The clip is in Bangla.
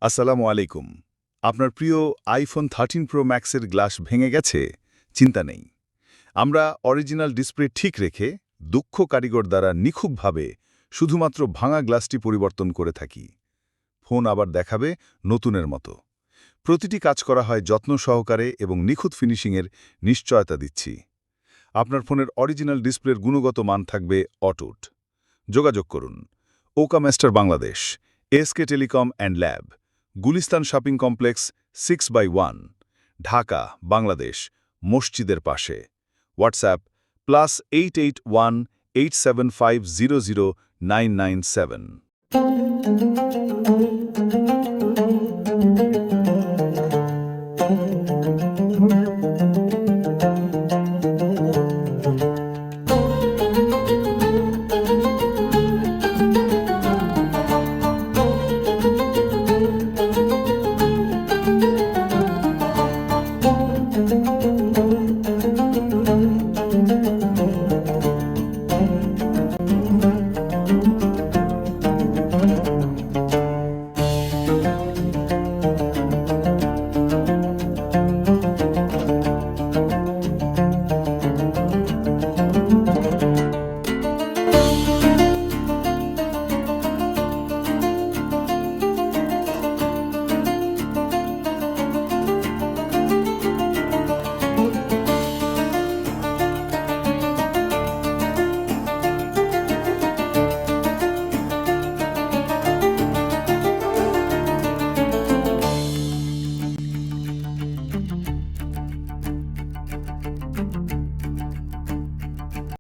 আসসালামু আলাইকুম। আপনার প্রিয় আইফোন 13 প্রো ম্যাক্সের গ্লাস ভেঙে গেছে? চিন্তা নেই। আমরা অরিজিনাল ডিসপ্লে ঠিক রেখে দক্ষ কারিগর দ্বারা নিখুঁতভাবে শুধুমাত্র ভাঙা গ্লাসটি পরিবর্তন করে থাকি। ফোন আবার দেখাবে নতুনের মতো। প্রতিটি কাজ করা হয় যত্ন সহকারে এবং নিখুঁত ফিনিশিংয়ের নিশ্চয়তা দিচ্ছি। আপনার ফোনের অরিজিনাল ডিসপ্লের গুণগত মান থাকবে অটুট। যোগাযোগ করুন ওকা master Bangladesh, SK telecom and lab, Gulistan shopping complex 6/1, Dhaka, Bangladesh, মসজিদের পাশে। হোয়াটসঅ্যাপ +881875000997।